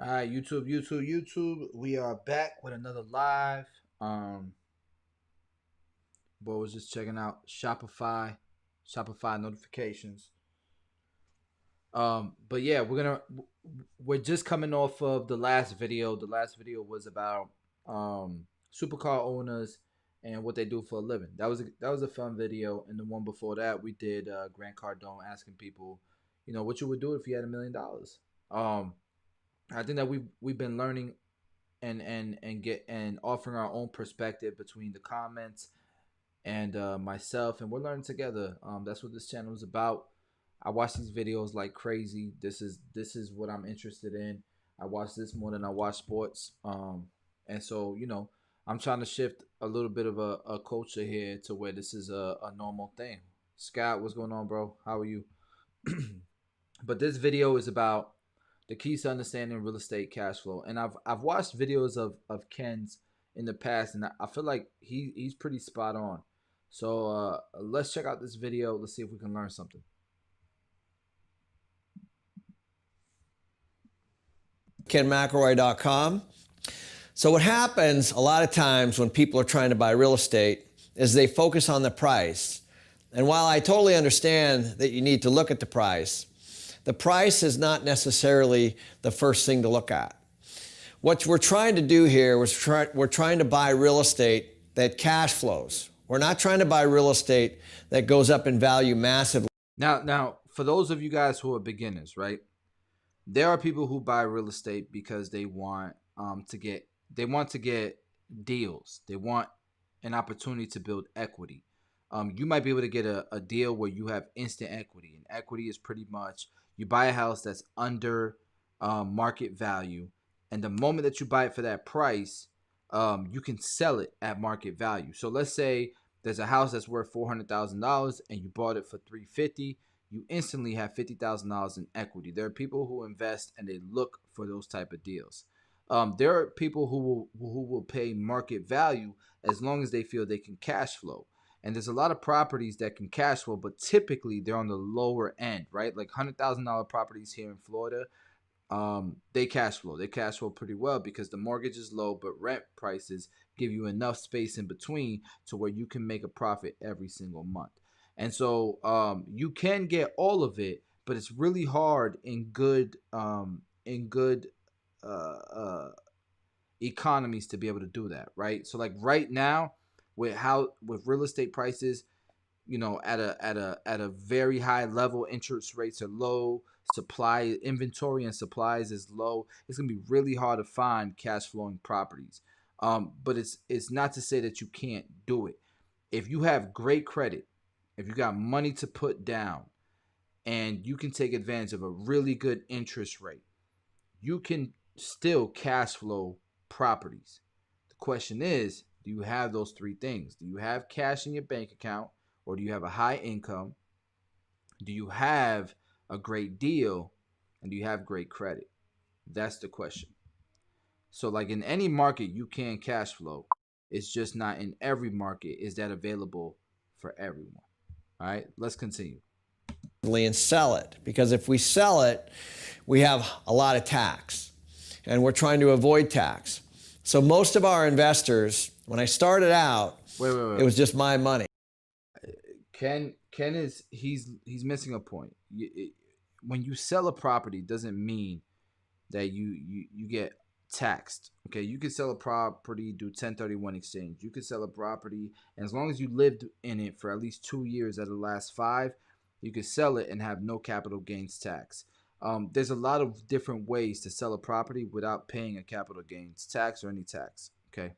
All right, YouTube. We are back with another live. Um, Boy was just checking out Shopify notifications. But yeah, we're just coming off of the last video. The last video was about supercar owners and what they do for a living. That was a fun video. And the one before that, we did Grant Cardone asking people, what you would do if you had $1 million. I think that we've been learning and offering our own perspective between the comments and myself, and we're learning together. That's what this channel is about. I watch these videos like crazy. This is what I'm interested in. I watch this more than I watch sports. And so I'm trying to shift a little bit of a culture here to where this is a normal thing. Scott, what's going on, bro? How are you? But this video is about the keys to understanding real estate cash flow. And I've watched videos of Ken's in the past, and I feel like he's pretty spot on. So let's check out this video. Let's see if we can learn something. KenMcElroy.com. So what happens a lot of times when people are trying to buy real estate is they focus on the price. And while I totally understand that you need to look at the price is not necessarily the first thing to look at. What we're trying to do here is we're trying to buy real estate that cash flows. We're not trying to buy real estate that goes up in value massively. Now, for those of you guys who are beginners, right? There are people who buy real estate because they want to get deals. They want an opportunity to build equity. You might be able to get a deal where you have instant equity, and equity is pretty much you buy a house that's under market value, and the moment that you buy it for that price, you can sell it at market value. So let's say there's a house that's worth $400,000 and you bought it for $350,000. You instantly have $50,000 in equity. There are people who invest and they look for those type of deals. There are people who will pay market value as long as they feel they can cash flow. And there's a lot of properties that can cash flow, but typically they're on the lower end, right? Like $100,000 properties here in Florida, they cash flow. They cash flow pretty well because the mortgage is low, but rent prices give you enough space in between to where you can make a profit every single month. And so you can get all of it, but it's really hard in good economies to be able to do that, right? So like right now, with real estate prices, at a very high level, interest rates are low, supply inventory and supplies is low. It's gonna be really hard to find cash flowing properties. But it's not to say that you can't do it. If you have great credit, if you got money to put down, and you can take advantage of a really good interest rate, you can still cash flow properties. The question is, do you have those three things? Do you have cash in your bank account, or do you have a high income? Do you have a great deal, and do you have great credit? That's the question. So like in any market, you can cash flow. It's just not in every market is that available for everyone. All right, let's continue. And sell it, because if we sell it, we have a lot of tax, and we're trying to avoid tax. So most of our investors, when I started out, Wait. it was just my money. Ken is he's missing a point. When you sell a property, doesn't mean that you get taxed. Okay, you can sell a property, do 1031 exchange. You can sell a property, and as long as you lived in it for at least 2 years out of the last 5, you can sell it and have no capital gains tax. There's a lot of different ways to sell a property without paying a capital gains tax or any tax. Okay,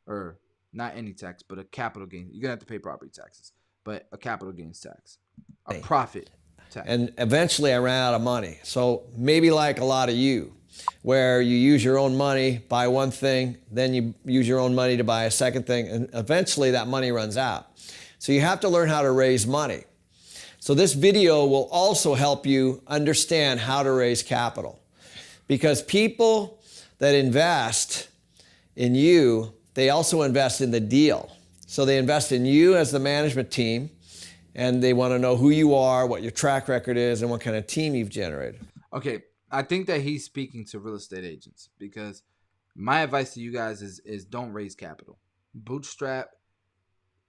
or not any tax, but a capital gain. You're gonna have to pay property taxes, but a capital gains tax, a profit tax. And eventually I ran out of money. So maybe like a lot of you, where you use your own money, buy one thing, then you use your own money to buy a second thing, and eventually that money runs out. So you have to learn how to raise money. So this video will also help you understand how to raise capital, because people that invest in you, they also invest in the deal. So they invest in you as the management team, and they want to know who you are, what your track record is, and what kind of team you've generated. Okay, I think that he's speaking to real estate agents, because my advice to you guys is don't raise capital. Bootstrap,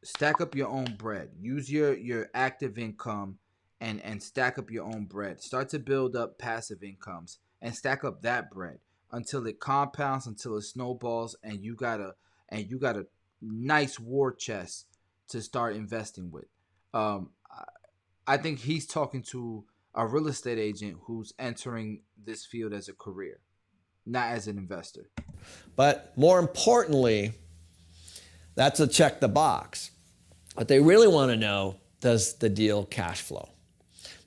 stack up your own bread. Use your active income and stack up your own bread. Start to build up passive incomes and stack up that bread until it compounds, until it snowballs, and you got a nice war chest to start investing with. I think he's talking to a real estate agent who's entering this field as a career, not as an investor. But more importantly, that's a check the box. What they really want to know, does the deal cash flow?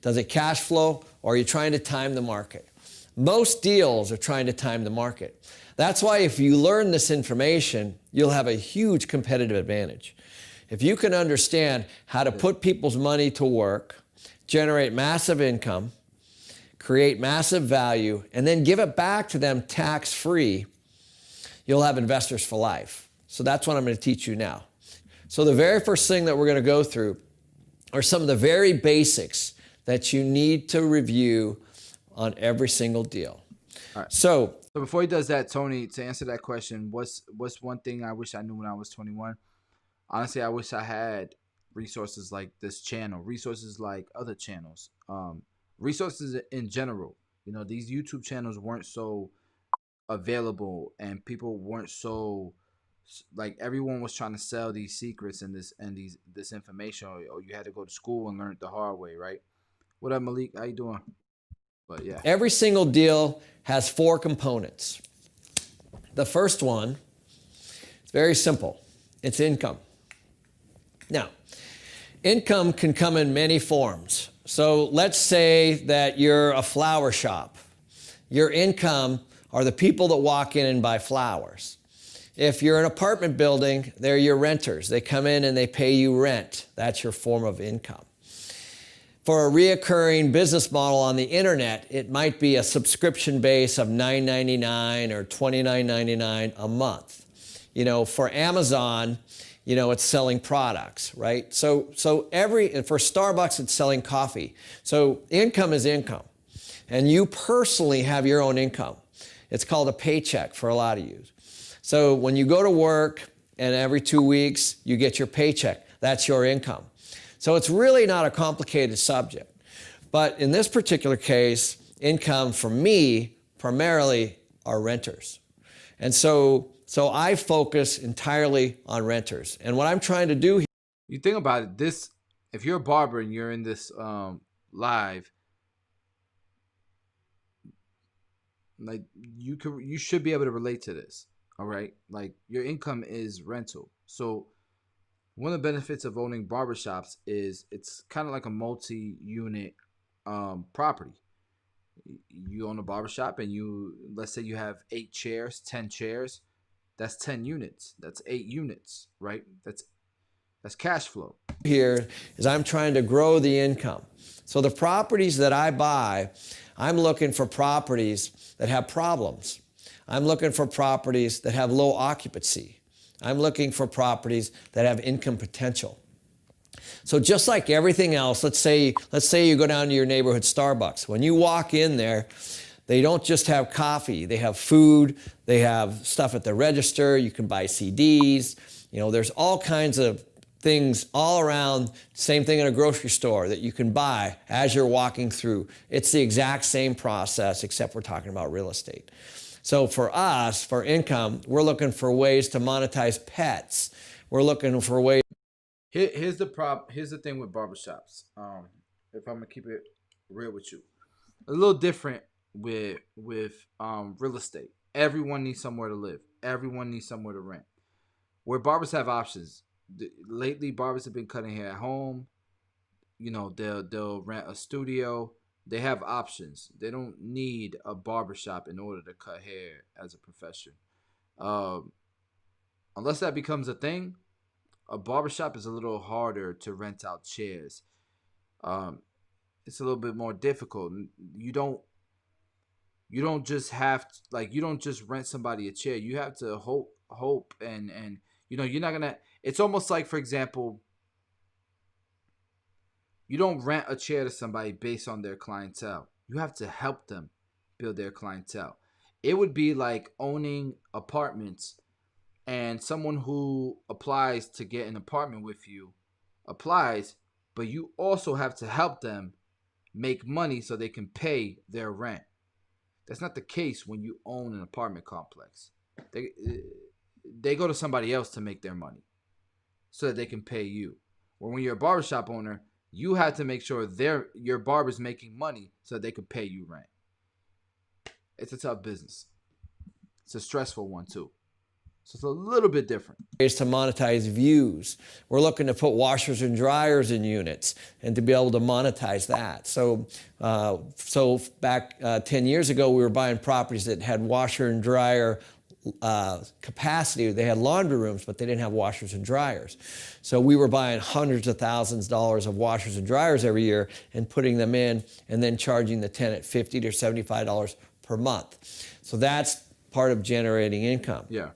Does it cash flow, or are you trying to time the market? Most deals are trying to time the market. That's why if you learn this information, you'll have a huge competitive advantage. If you can understand how to put people's money to work, generate massive income, create massive value, and then give it back to them tax-free, you'll have investors for life. So that's what I'm going to teach you now. So the very first thing that we're going to go through are some of the very basics that you need to review on every single deal. All right. So before he does that, Tony, to answer that question, what's one thing I wish I knew when I was 21? Honestly, I wish I had resources like this channel, resources like other channels, resources in general. You know, these YouTube channels weren't so available, and people weren't so, like, everyone was trying to sell these secrets and this information, or you had to go to school and learn it the hard way, right? What up, Malik? How you doing? But yeah, every single deal has 4 components. The first one is very simple. It's income. Now, income can come in many forms. So let's say that you're a flower shop. Your income are the people that walk in and buy flowers. If you're an apartment building, they're your renters. They come in and they pay you rent. That's your form of income. For a reoccurring business model on the internet, it might be a subscription base of $9.99 or $29.99 a month. You know, for Amazon, you know, it's selling products, right? So for Starbucks, it's selling coffee. So income is income. And you personally have your own income. It's called a paycheck for a lot of you. So when you go to work and every 2 weeks you get your paycheck, that's your income. So it's really not a complicated subject. But in this particular case, income for me primarily are renters. And so I focus entirely on renters. And what I'm trying to do here, you think about it, this, if you're a barber and you're in this live, like, you should be able to relate to this. All right, like, your income is rental. So one of the benefits of owning barbershops is it's kind of like a multi-unit property. You own a barbershop, and let's say you have 8 chairs, 10 chairs. That's 10 units. That's 8 units, right? That's cash flow. here is I'm trying to grow the income. So the properties that I buy, I'm looking for properties that have problems. I'm looking for properties that have low occupancy. I'm looking for properties that have income potential. So just like everything else, let's say you go down to your neighborhood Starbucks. When you walk in there, they don't just have coffee. They have food. They have stuff at the register. You can buy CDs. You know, there's all kinds of things all around. Same thing in a grocery store that you can buy as you're walking through. It's the exact same process, except we're talking about real estate. So for us, for income, we're looking for ways to monetize pets. We're looking for ways. Here's the thing with barbershops. If I'm gonna keep it real with you, a little different with real estate. Everyone needs somewhere to live. Everyone needs somewhere to rent. Where barbers have options. Lately, barbers have been cutting hair at home. You know, they'll rent a studio. They have options. They don't need a barbershop in order to cut hair as a profession. Um, Unless that becomes a thing, a barbershop is a little harder to rent out chairs. Um, it's a little bit more difficult. You don't just have to, like, you don't just rent somebody a chair. You have to hope and you're not gonna. It's almost like, for example, you don't rent a chair to somebody based on their clientele. You have to help them build their clientele. It would be like owning apartments, and someone who applies to get an apartment with you applies, but you also have to help them make money so they can pay their rent. That's not the case when you own an apartment complex. They go to somebody else to make their money so that they can pay you. Or when you're a barbershop owner, you have to make sure your barber's making money so that they can pay you rent. It's a tough business. It's a stressful one too. So it's a little bit different. Ways to monetize views. We're looking to put washers and dryers in units and to be able to monetize that. So back 10 years ago, we were buying properties that had washer and dryer capacity. They had laundry rooms, but they didn't have washers and dryers. So we were buying hundreds of thousands of dollars of washers and dryers every year and putting them in and then charging the tenant $50 to $75 per month. So that's part of generating income. Yeah.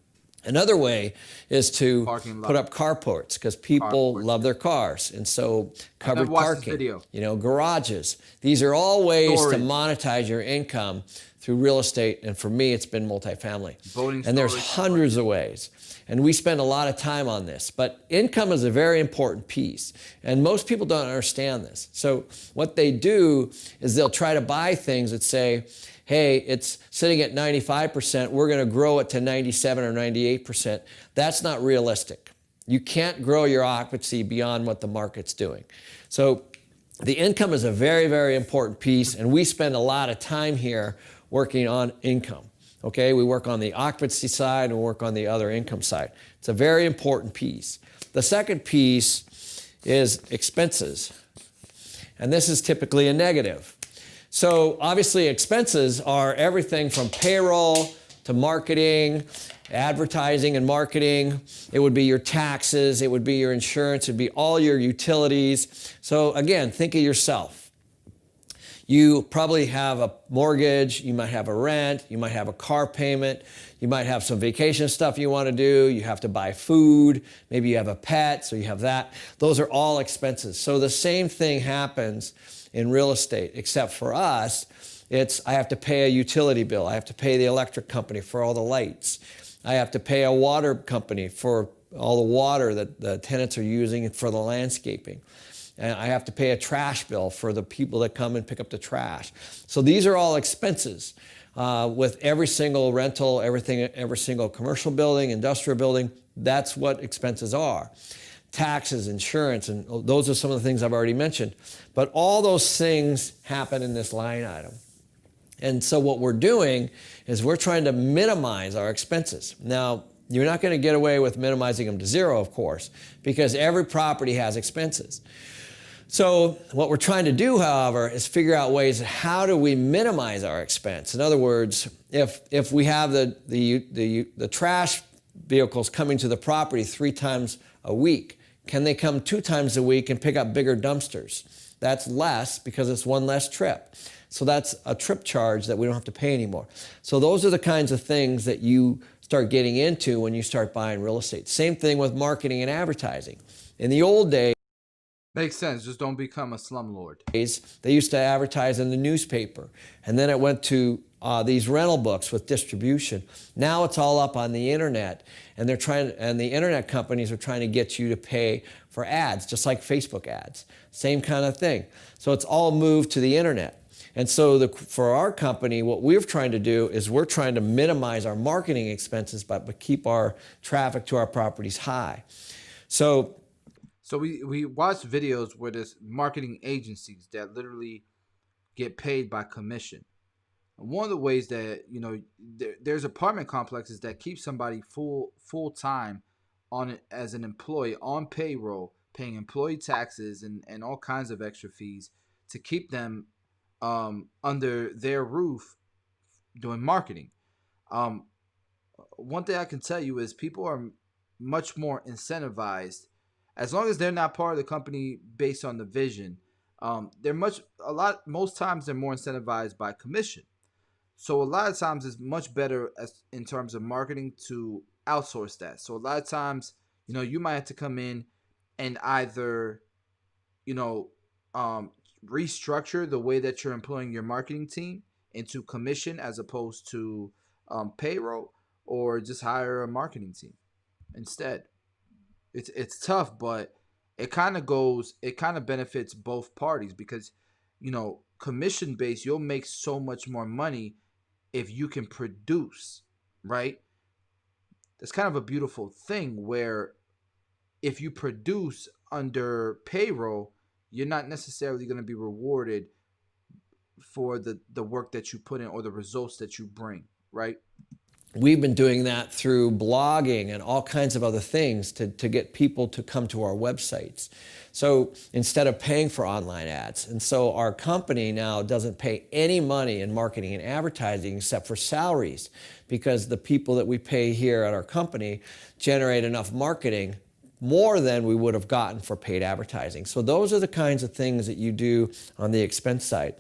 Another way is to put up carports because people love their cars. And so covered parking, garages. These are all ways to monetize your income through real estate. And for me, it's been multifamily. And there's hundreds of ways. And we spend a lot of time on this. But income is a very important piece. And most people don't understand this. So what they do is they'll try to buy things that say, hey, it's sitting at 95%, we're going to grow it to 97 or 98%. That's not realistic. You can't grow your occupancy beyond what the market's doing. So the income is a very, very important piece, and we spend a lot of time here working on income. Okay, we work on the occupancy side and we work on the other income side. It's a very important piece. The second piece is expenses, and this is typically a negative. So obviously expenses are everything from payroll to marketing, advertising and marketing. It would be your taxes, it would be your insurance, it would be all your utilities. So again, think of yourself. You probably have a mortgage, you might have a rent, you might have a car payment, you might have some vacation stuff you want to do, you have to buy food, maybe you have a pet, so you have that. Those are all expenses. So the same thing happens in real estate, except for us, I have to pay a utility bill. I have to pay the electric company for all the lights. I have to pay a water company for all the water that the tenants are using for the landscaping. And I have to pay a trash bill for the people that come and pick up the trash. So these are all expenses with every single rental, every single commercial building, industrial building. That's what expenses are. Taxes, insurance, and those are some of the things I've already mentioned. But all those things happen in this line item. And so what we're doing is we're trying to minimize our expenses. Now, you're not going to get away with minimizing them to zero, of course, because every property has expenses. So what we're trying to do, however, is figure out ways how do we minimize our expense. In other words, if we have the trash vehicles coming to the property 3 times a week, can they come 2 times a week and pick up bigger dumpsters? That's less because it's one less trip. So that's a trip charge that we don't have to pay anymore. So those are the kinds of things that you start getting into when you start buying real estate. Same thing with marketing and advertising. In the old days, makes sense. Just don't become a slumlord. They used to advertise in the newspaper, and then it went to these rental books with distribution. Now it's all up on the internet, and the internet companies are trying to get you to pay for ads, just like Facebook ads. Same kind of thing. So it's all moved to the internet. And so for our company, what we're trying to do is we're trying to minimize our marketing expenses, but keep our traffic to our properties high. So we watched videos where there's marketing agencies that literally get paid by commission. And one of the ways that, there's apartment complexes that keep somebody full time on it as an employee on payroll, paying employee taxes and all kinds of extra fees to keep them under their roof doing marketing. One thing I can tell you is people are much more incentivized as long as they're not part of the company based on the vision. Most times they're more incentivized by commission. So a lot of times it's much better in terms of marketing to outsource that. So a lot of times, you might have to come in and either, restructure the way that you're employing your marketing team into commission as opposed to payroll, or just hire a marketing team instead. It's tough, but it kind of benefits both parties because commission based, you'll make so much more money if you can produce, right? It's kind of a beautiful thing where if you produce under payroll, you're not necessarily going to be rewarded for the work that you put in or the results that you bring, right? We've been doing that through blogging and all kinds of other things to get people to come to our websites. So instead of paying for online ads. And so our company now doesn't pay any money in marketing and advertising except for salaries, because the people that we pay here at our company generate enough marketing, more than we would have gotten for paid advertising. So those are the kinds of things that you do on the expense side.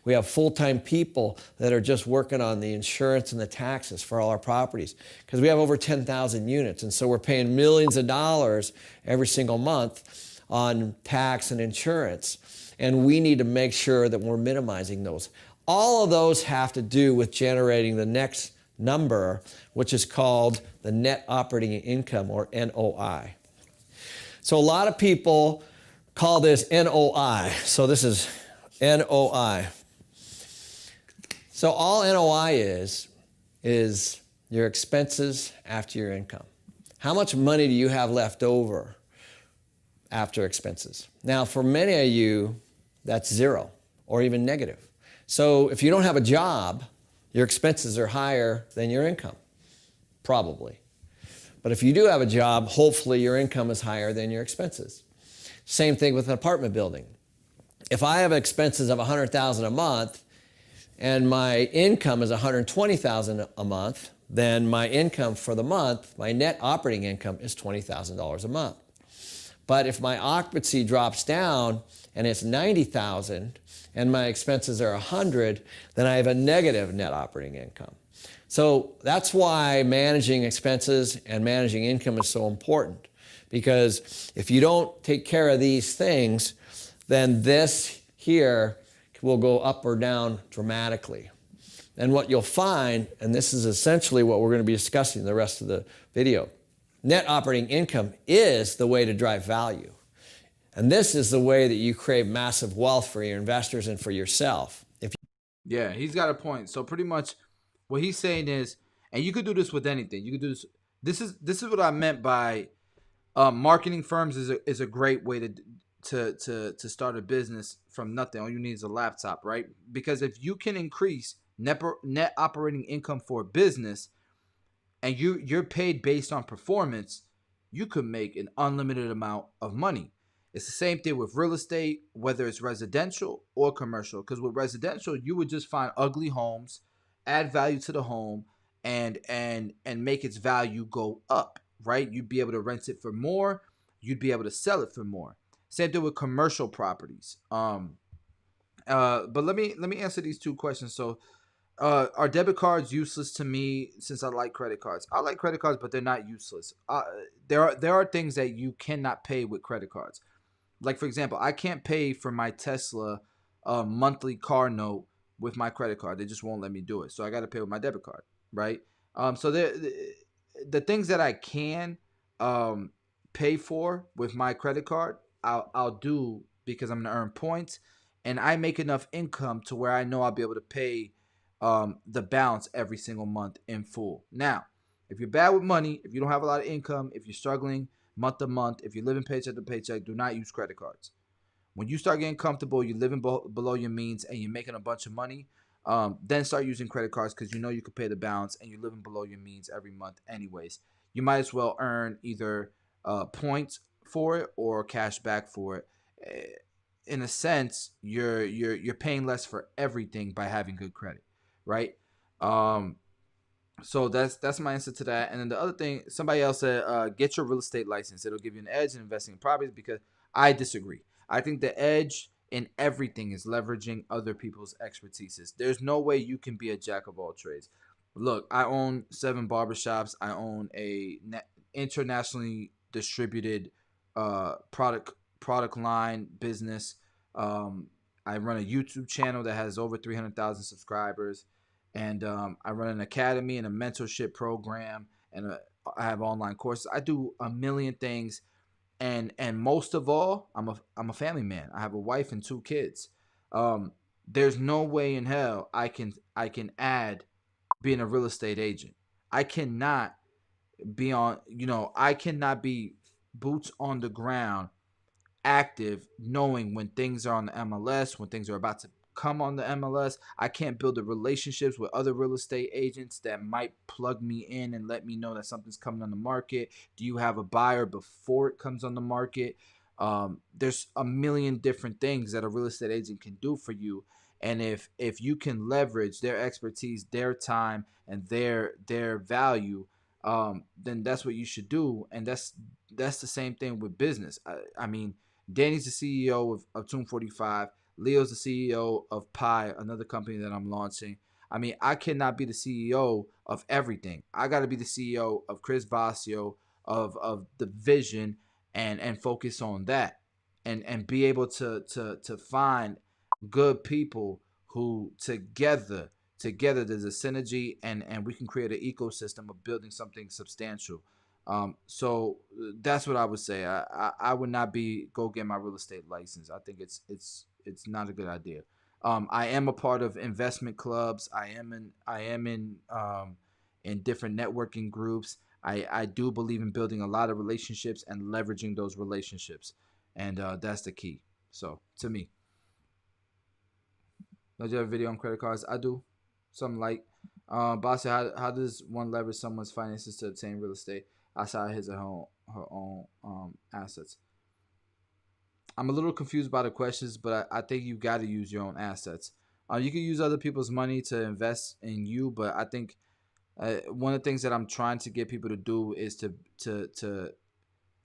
We have full-time people that are just working on the insurance and the taxes for all our properties, because we have over 10,000 units, and so we're paying millions of dollars every single month on tax and insurance, and we need to make sure that we're minimizing those. All of those have to do with generating the next number, which is called the net operating income, or NOI. So a lot of people call this NOI. So this is NOI. So all NOI is your expenses after your income. How much money do you have left over after expenses? Now, for many of you, that's zero or even negative. So if you don't have a job, your expenses are higher than your income, probably. But if you do have a job, hopefully your income is higher than your expenses. Same thing with an apartment building. If I have expenses of $100,000 a month and my income is $120,000 a month, then my income for the month, my net operating income, is $20,000 a month. But if my occupancy drops down and it's $90,000 and my expenses are $100,000, then I have a negative net operating income. So that's why managing expenses and managing income is so important, because if you don't take care of these things, then this here will go up or down dramatically. And what you'll find, and this is essentially what we're going to be discussing the rest of the video, net operating income is the way to drive value. And this is the way that you create massive wealth for your investors and for yourself. Yeah, he's got a point. So pretty much what he's saying is, and you could do this with anything. You could do this. This is what I meant by marketing firms is a great way to start a business from nothing. All you need is a laptop, right? Because if you can increase net operating income for a business, and you're paid based on performance, you could make an unlimited amount of money. It's the same thing with real estate, whether it's residential or commercial. Because with residential, you would just find ugly homes, add value to the home, and make its value go up, right? You'd be able to rent it for more. You'd be able to sell it for more. Same thing with commercial properties. But let me answer these two questions. So, are debit cards useless to me since I like credit cards? I like credit cards, but they're not useless. There are things that you cannot pay with credit cards. Like, for example, I can't pay for my Tesla monthly car note with my credit card. They just won't let me do it. So I got to pay with my debit card, right? So the things that I can um, pay for with my credit card, I'll do because I'm gonna earn points, and I make enough income to where I know I'll be able to pay the balance every single month in full. Now, if you're bad with money, if you don't have a lot of income, if you're struggling month to month, if you're living paycheck to paycheck, do not use credit cards. When you start getting comfortable, you're living below your means, and you're making a bunch of money, then start using credit cards because you know you can pay the balance, and you're living below your means every month anyways. You might as well earn either points for it or cash back for it. In a sense, you're paying less for everything by having good credit, right? Um, so that's my answer to that. And then the other thing, somebody else said, get your real estate license. It'll give you an edge in investing in properties. Because I disagree. I think the edge in everything is leveraging other people's expertises. There's no way you can be a jack of all trades. Look, I own 7 barbershops. I own a internationally distributed product line business. Um, I run a YouTube channel that has over 300,000 subscribers, and I run an academy and a mentorship program, and I have online courses. I do a million things, and most of all, I'm a family man. I have a wife and 2 kids. Um, there's no way in hell I can add being a real estate agent. I cannot be on. I cannot be boots on the ground active, knowing when things are on the MLS, when things are about to come on the MLS. I can't build the relationships with other real estate agents that might plug me in and let me know that something's coming on the market. Do you have a buyer before it comes on the market? There's a million different things that a real estate agent can do for you. And if you can leverage their expertise, their time, and their value, then that's what you should do. And that's the same thing with business. I mean, Danny's the CEO of Tune 45. Leo's the CEO of Pi, another company that I'm launching. I mean, I cannot be the CEO of everything. I got to be the CEO of Chris Vasio, of the vision, and focus on that, and be able to find good people who together there's a synergy, and we can create an ecosystem of building something substantial. So that's what I would say. I would not be go get my real estate license. I think it's not a good idea. I am a part of investment clubs. I am in different networking groups. I do believe in building a lot of relationships and leveraging those relationships, and that's the key. So to me, does you have a video on credit cards? I do. Something like, Bossy, how does one leverage someone's finances to obtain real estate outside his or her own assets? I'm a little confused by the questions, but I think you got to use your own assets. You can use other people's money to invest in you, but I think one of the things that I'm trying to get people to do is to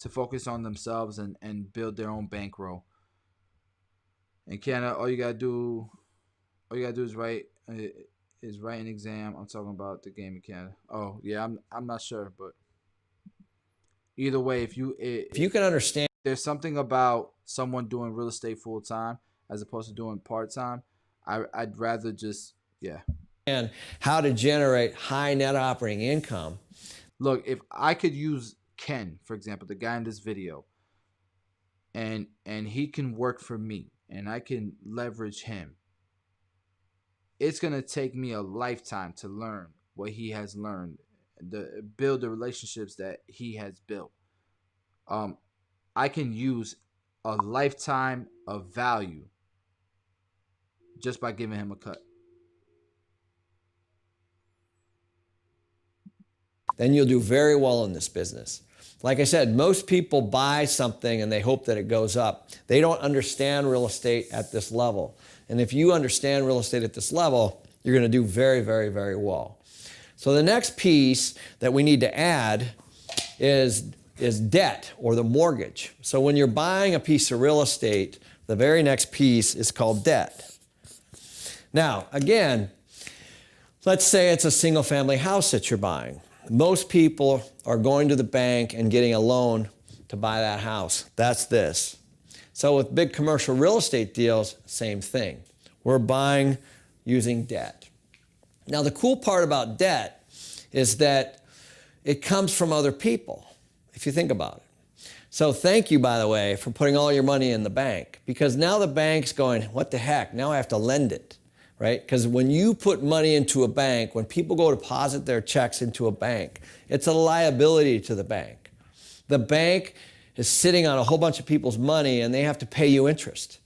focus on themselves and build their own bankroll. In Canada, all you gotta do is write an exam. I'm talking about the game in Canada. Oh yeah, I'm not sure, but either way, If you can understand there's something about someone doing real estate full time as opposed to doing part time. I'd rather just, yeah. how to generate high net operating income, Look, if I could use Ken, for example, the guy in this video, and he can work for me, and I can leverage him, it's gonna take me a lifetime to learn what he has learned, build the relationships that he has built. Um, I can use a lifetime of value just by giving him a cut. then you'll do very well in this business. Like I said, most people buy something and they hope that it goes up. They don't understand real estate at this level. And if you understand real estate at this level, you're going to do very, very, very well. So the next piece that we need to add is debt, or the mortgage. So when you're buying a piece of real estate, the very next piece is called debt. Now, again, let's say it's a single family house that you're buying. Most people are going to the bank and getting a loan to buy that house. That's this. So with big commercial real estate deals, same thing. We're buying using debt. Now the cool part about debt is that it comes from other people, if you think about it. So thank you, by the way, for putting all your money in the bank, because now the bank's going, what the heck, now I have to lend it. Right? Because when you put money into a bank, when people go deposit their checks into a bank, it's a liability to the bank. The bank is sitting on a whole bunch of people's money and they have to pay you interest.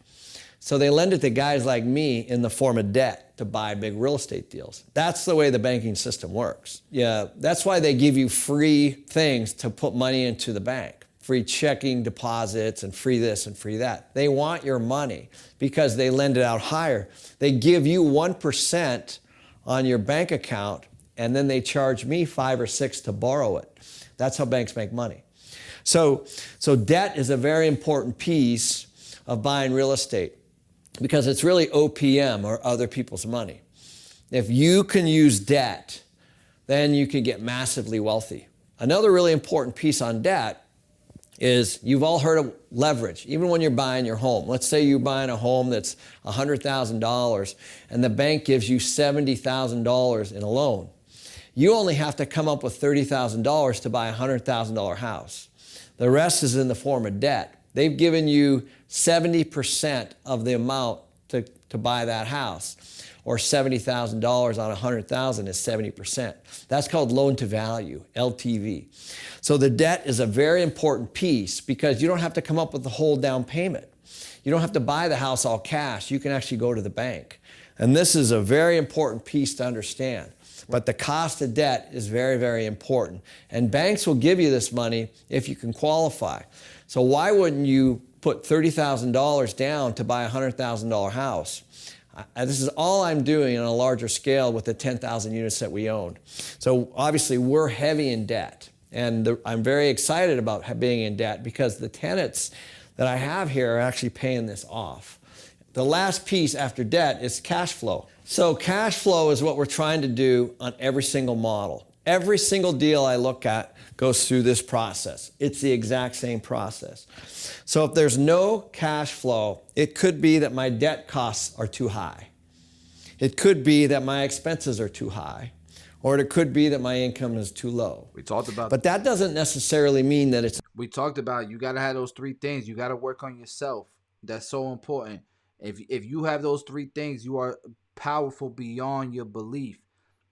So they lend it to guys like me in the form of debt to buy big real estate deals. That's the way the banking system works. Yeah, that's why they give you free things to put money into the bank. Free checking deposits and free this and free that. They want your money because they lend it out higher. They give you 1% on your bank account and then they charge me 5 or 6 to borrow it. That's how banks make money. So debt is a very important piece of buying real estate because it's really OPM, or other people's money. If you can use debt, then you can get massively wealthy. Another really important piece on debt is you've all heard of leverage. Even when you're buying your home, let's say you're buying a home that's $100,000 and the bank gives you $70,000 in a loan. You only have to come up with $30,000 to buy a $100,000 house. The rest is in the form of debt. They've given you 70% of the amount to buy that house, or $70,000 on $100,000 is 70%. That's called loan to value, LTV. So the debt is a very important piece because you don't have to come up with the whole down payment. You don't have to buy the house all cash. You can actually go to the bank. And this is a very important piece to understand. But the cost of debt is very, very important. And banks will give you this money if you can qualify. So why wouldn't you put $30,000 down to buy a $100,000 house? This is all I'm doing on a larger scale with the 10,000 units that we own. So obviously we're heavy in debt. And I'm very excited about being in debt because the tenants that I have here are actually paying this off. The last piece after debt is cash flow. So cash flow is what we're trying to do on every single model. Every single deal I look at goes through this process. It's the exact same process. So if there's no cash flow, it could be that my debt costs are too high. It could be that my expenses are too high. Or it could be that my income is too low. We talked about But that doesn't necessarily mean that it's... We talked about you got to have those three things. You got to work on yourself. That's so important. If you have those three things, you are powerful beyond your belief.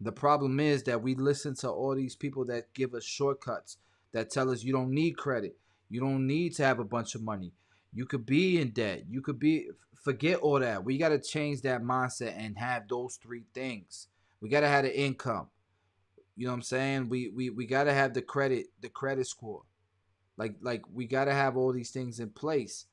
The problem is that we listen to all these people that give us shortcuts, that tell us you don't need credit. You don't need to have a bunch of money. You could be in debt. You could be, forget all that. We got to change that mindset and have those three things. We got to have the income. You know what I'm saying? We got to have the credit score. Like we got to have all these things in place.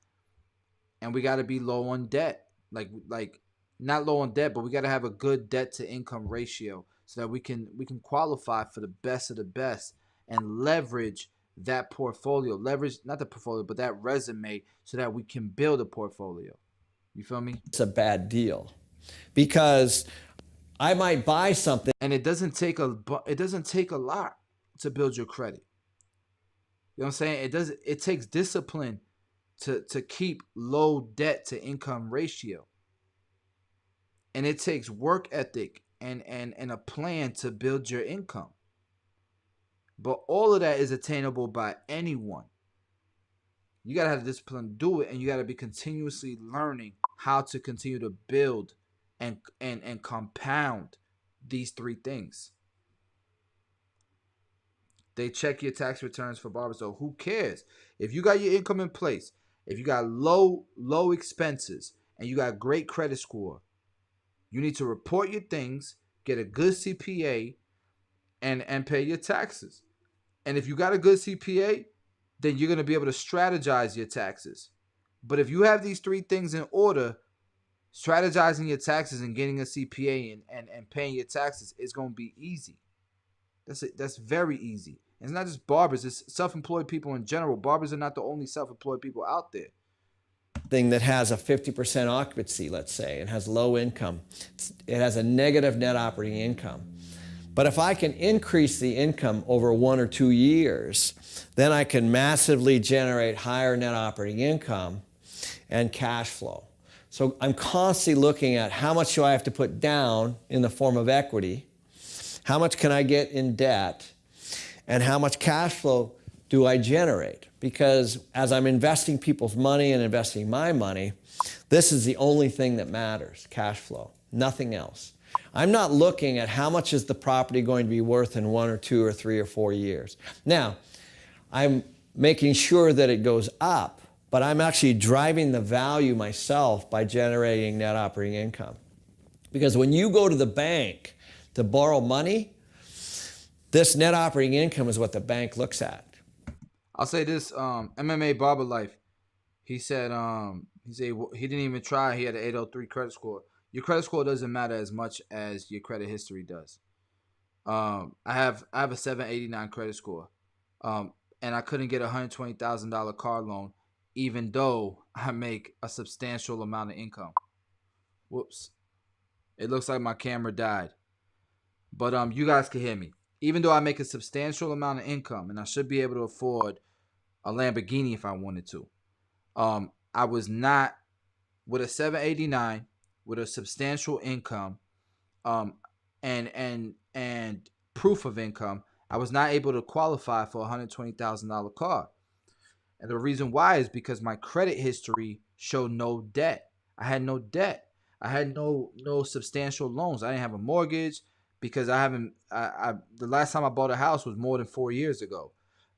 And we got to be low on debt. Like not low on debt, but we got to have a good debt to income ratio so that we can qualify for the best of the best and leverage that portfolio. Leverage not the portfolio, but that resume so that we can build a portfolio. You feel me? It's a bad deal because I might buy something and it doesn't take a lot to build your credit. You know what I'm saying? It takes discipline to keep low debt to income ratio. And it takes work ethic and a plan to build your income. But all of that is attainable by anyone. You got to have the discipline to do it, and you got to be continuously learning how to continue to build and compound these three things. They check your tax returns for barbers, so who cares? If you got your income in place, if you got low expenses, and you got great credit score, you need to report your things, get a good CPA, and pay your taxes. And if you got a good CPA, then you're going to be able to strategize your taxes. But if you have these three things in order, strategizing your taxes and getting a CPA and paying your taxes is going to be easy. That's very easy. And it's not just barbers, it's self-employed people in general. Barbers are not the only self-employed people out there. Thing that has a 50% occupancy, let's say, and has low income. It has a negative net operating income. But if I can increase the income over 1 or 2 years, then I can massively generate higher net operating income and cash flow. So I'm constantly looking at how much do I have to put down in the form of equity, how much can I get in debt, and how much cash flow do I generate? Because as I'm investing people's money and investing my money, this is the only thing that matters, cash flow, nothing else. I'm not looking at how much is the property going to be worth in 1 or 2 or 3 or 4 years. Now, I'm making sure that it goes up, but I'm actually driving the value myself by generating net operating income. Because when you go to the bank to borrow money, this net operating income is what the bank looks at. I'll say this, MMA Barber Life, he said he didn't even try. He had an 803 credit score. Your credit score doesn't matter as much as your credit history does. I have a 789 credit score, and I couldn't get a $120,000 car loan, even though I make a substantial amount of income. Whoops, it looks like my camera died, but you guys can hear me. Even though I make a substantial amount of income and I should be able to afford a Lamborghini if I wanted to. I was not with a 789 with a substantial income, um, and proof of income. I was not able to qualify for a $120,000 car. And the reason why is because my credit history showed no debt. I had no debt. I had no substantial loans. I didn't have a mortgage because I haven't. I the last time I bought a house was more than 4 years ago.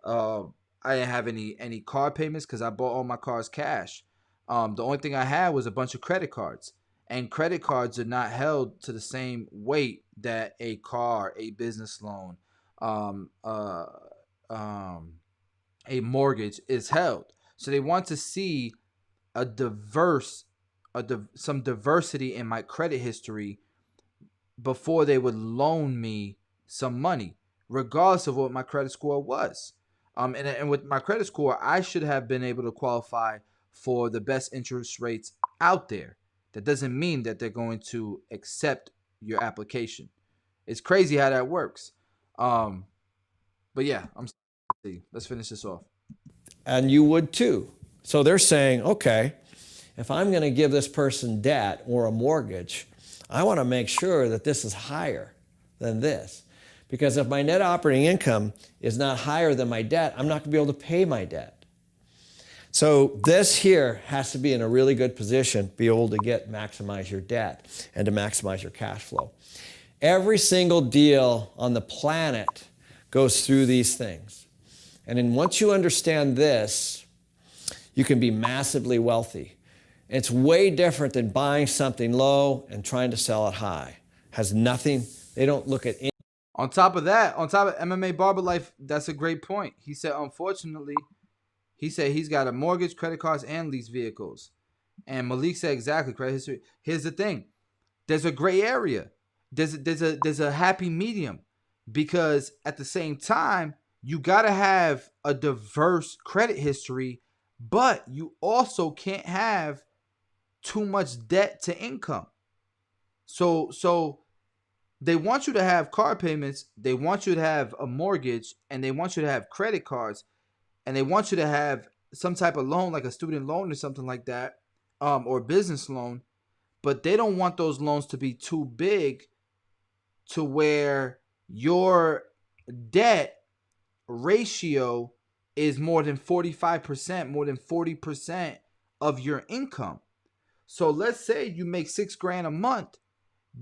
Uh, I didn't have any car payments because I bought all my cars cash. The only thing I had was a bunch of credit cards, and credit cards are not held to the same weight that a car, a business loan, um, uh, um, a mortgage is held. So they want to see a diverse, some diversity in my credit history before they would loan me some money, regardless of what my credit score was. And with my credit score, I should have been able to qualify for the best interest rates out there. That doesn't mean that they're going to accept your application. It's crazy how that works. Um, but yeah, let's finish this off. And you would too. So they're saying, okay, if I'm going to give this person debt or a mortgage, I want to make sure that this is higher than this. Because if my net operating income is not higher than my debt, I'm not going to be able to pay my debt. So this here has to be in a really good position to be able to maximize your debt and to maximize your cash flow. Every single deal on the planet goes through these things. And then once you understand this, you can be massively wealthy. It's way different than buying something low and trying to sell it high. Has nothing, they don't look at any. On top of that, on top of MMA Barber Life, that's a great point. He said, unfortunately, he said he's got a mortgage, credit cards, and lease vehicles. And Malik said exactly credit history. Here's the thing: there's a gray area. There's a happy medium, because at the same time you gotta have a diverse credit history, but you also can't have too much debt to income. So they want you to have car payments, they want you to have a mortgage, and they want you to have credit cards, and they want you to have some type of loan, like a student loan or something like that, or business loan. But they don't want those loans to be too big to where your debt ratio is more than 45%, more than 40% of your income. So let's say you make $6,000 a month.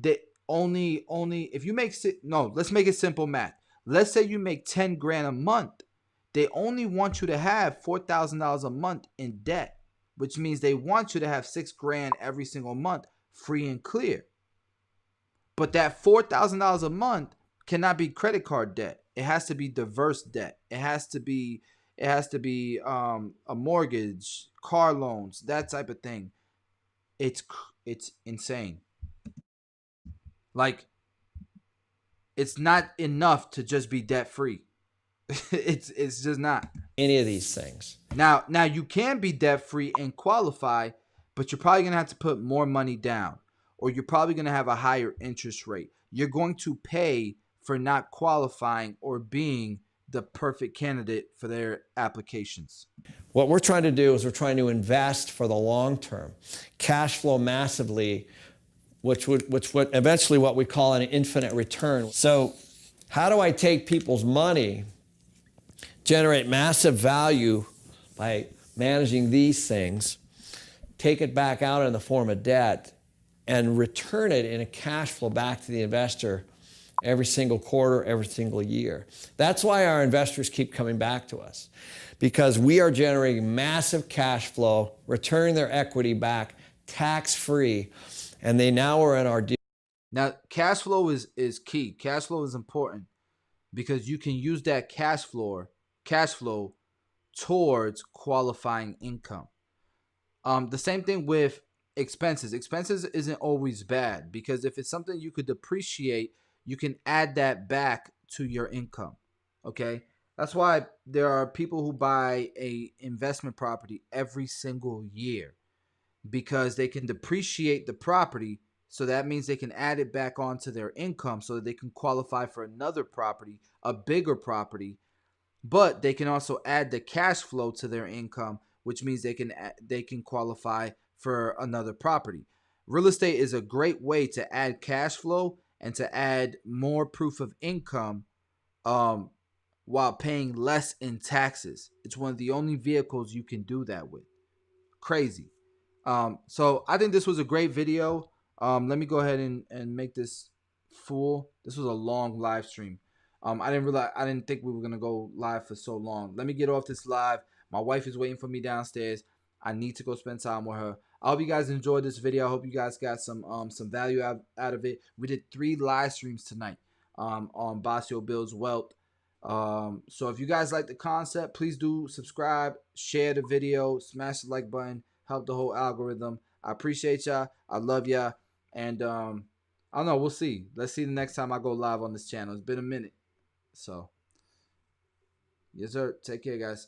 That only if you make no, let's make it simple math. Let's say you make $10,000 a month. They only want you to have $4,000 a month in debt, which means they want you to have $6,000 every single month, free and clear. But that $4,000 a month cannot be credit card debt. It has to be diverse debt. It has to be a mortgage, car loans, that type of thing. It's insane. Like, it's not enough to just be debt free. it's just not. Any of these things. Now you can be debt free and qualify, but you're probably gonna have to put more money down, or you're probably gonna have a higher interest rate. You're going to pay for not qualifying or being the perfect candidate for their applications. What we're trying to do is we're trying to invest for the long term, cash flow massively, which would eventually what we call an infinite return. So how do I take people's money, generate massive value by managing these things, take it back out in the form of debt, and return it in a cash flow back to the investor every single quarter, every single year? That's why our investors keep coming back to us, because we are generating massive cash flow, returning their equity back tax-free, and they now are in our deal. Now, cash flow is key. Cash flow is important because you can use that cash flow towards qualifying income. The same thing with expenses. Expenses isn't always bad, because if it's something you could depreciate, you can add that back to your income. Okay? That's why there are people who buy a investment property every single year, because they can depreciate the property. So that means they can add it back onto their income so that they can qualify for another property, a bigger property, but they can also add the cash flow to their income, which means they can qualify for another property. Real estate is a great way to add cash flow and to add more proof of income, um, while paying less in taxes. It's one of the only vehicles you can do that with. Crazy. So I think this was a great video. Let me go ahead and make this full. This was a long live stream. I didn't think we were gonna go live for so long. Let me get off this live. My wife is waiting for me downstairs. I need to go spend time with her. I hope you guys enjoyed this video. I hope you guys got some value out of it. We did 3 live streams tonight on Basio Builds Wealth. So if you guys like the concept, please do subscribe, share the video, smash the like button, help the whole algorithm. I appreciate y'all. I love y'all. And I don't know, we'll see. Let's see the next time I go live on this channel. It's been a minute. So, yes, sir. Take care, guys.